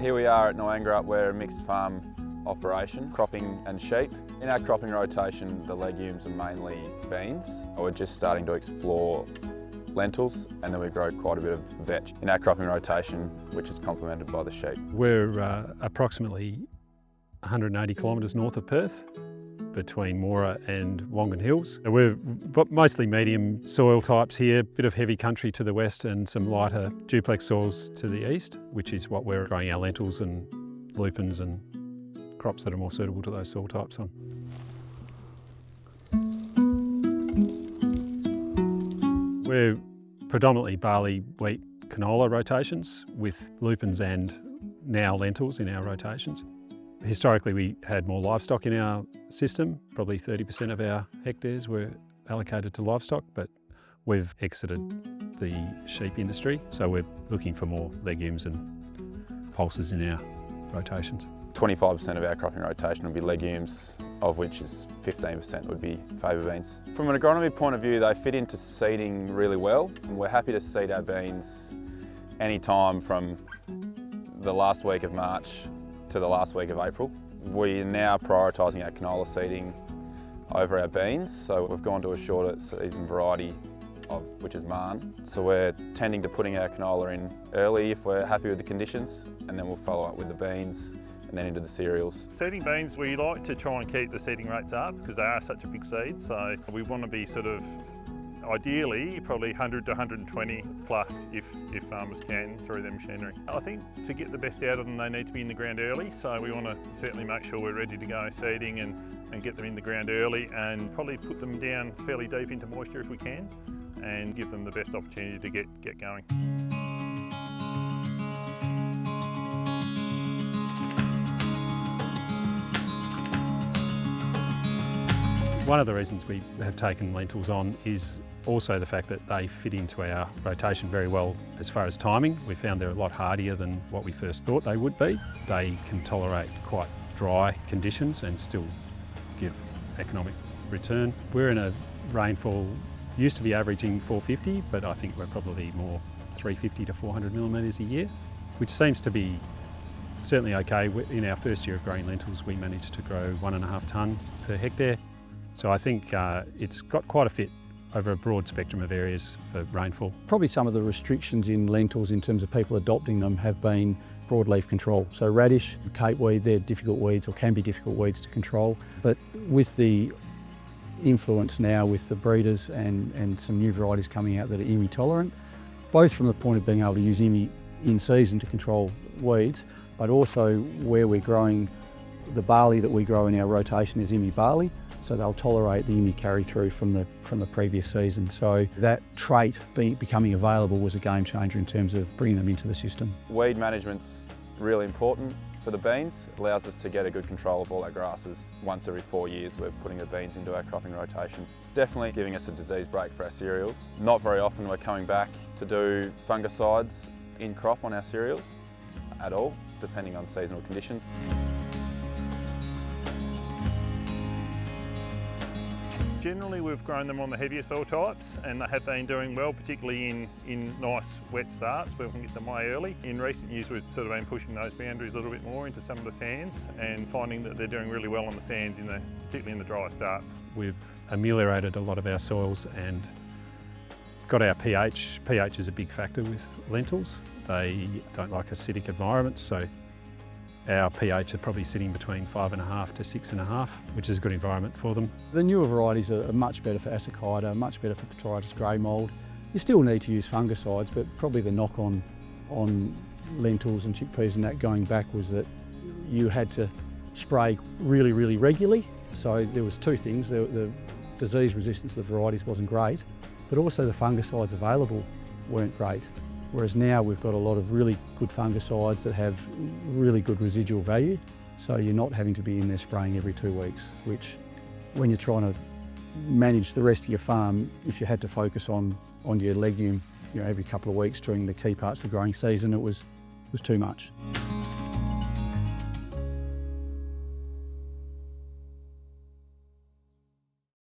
Here we are at Noangarup, we're a mixed farm operation, cropping and sheep. In our cropping rotation, the legumes are mainly beans. We're just starting to explore lentils, and then we grow quite a bit of vetch in our cropping rotation, which is complemented by the sheep. We're approximately 180 kilometres north of Perth, between Moora and Wongan Hills. We're mostly medium soil types here, bit of heavy country to the west and some lighter duplex soils to the east, which is what we're growing our lentils and lupins and crops that are more suitable to those soil types on. We're predominantly barley, wheat, canola rotations with lupins and now lentils in our rotations. Historically, we had more livestock in our system. Probably 30% of our hectares were allocated to livestock, but we've exited the sheep industry, so we're looking for more legumes and pulses in our rotations. 25% of our cropping rotation would be legumes, of which is 15% would be faba beans. From an agronomy point of view, they fit into seeding really well, and we're happy to seed our beans any time from the last week of March to the last week of April. We're now prioritising our canola seeding over our beans, so we've gone to a shorter season variety which is Marn. So we're tending to putting our canola in early if we're happy with the conditions, and then we'll follow up with the beans and then into the cereals. Seeding beans, we like to try and keep the seeding rates up because they are such a big seed, so we want to be sort of ideally probably 100 to 120 plus if farmers can through their machinery. I think to get the best out of them they need to be in the ground early, so we want to certainly make sure we're ready to go seeding and get them in the ground early, and probably put them down fairly deep into moisture if we can and give them the best opportunity to get going. One of the reasons we have taken lentils on is also the fact that they fit into our rotation very well as far as timing. We found they're a lot hardier than what we first thought they would be. They can tolerate quite dry conditions and still give economic return. We're in a rainfall, used to be averaging 450, but I think we're probably more 350 to 400 millimetres a year, which seems to be certainly okay. In our first year of growing lentils, we managed to grow 1.5 tonne per hectare. So I think it's got quite a fit over a broad spectrum of areas for rainfall. Probably some of the restrictions in lentils in terms of people adopting them have been broadleaf control. So radish, capeweed, they're difficult weeds or can be difficult weeds to control. But with the influence now with the breeders and some new varieties coming out that are IMI tolerant, both from the point of being able to use IMI in season to control weeds, but also where we're growing, the barley that we grow in our rotation is IMI barley. So they'll tolerate the IMI carry through from the previous season. So that trait becoming available was a game changer in terms of bringing them into the system. Weed management's really important for the beans. It allows us to get a good control of all our grasses. Once every 4 years we're putting the beans into our cropping rotation. Definitely giving us a disease break for our cereals. Not very often we're coming back to do fungicides in crop on our cereals at all, depending on seasonal conditions. Generally we've grown them on the heavier soil types and they have been doing well, particularly in nice wet starts where we can get them way early. In recent years we've sort of been pushing those boundaries a little bit more into some of the sands and finding that they're doing really well on the sands, particularly in the drier starts. We've ameliorated a lot of our soils and got our pH. pH is a big factor with lentils. They don't like acidic environments, so our pH are probably sitting between 5.5 to 6.5, which is a good environment for them. The newer varieties are much better for Assaccida, much better for Botrytis grey mould. You still need to use fungicides, but probably the knock on lentils and chickpeas and that going back was that you had to spray really, really regularly. So there was two things. The disease resistance of the varieties wasn't great, but also the fungicides available weren't great. Whereas now we've got a lot of really good fungicides that have really good residual value, so you're not having to be in there spraying every 2 weeks, which when you're trying to manage the rest of your farm, if you had to focus on your legume, every couple of weeks during the key parts of the growing season, it was too much.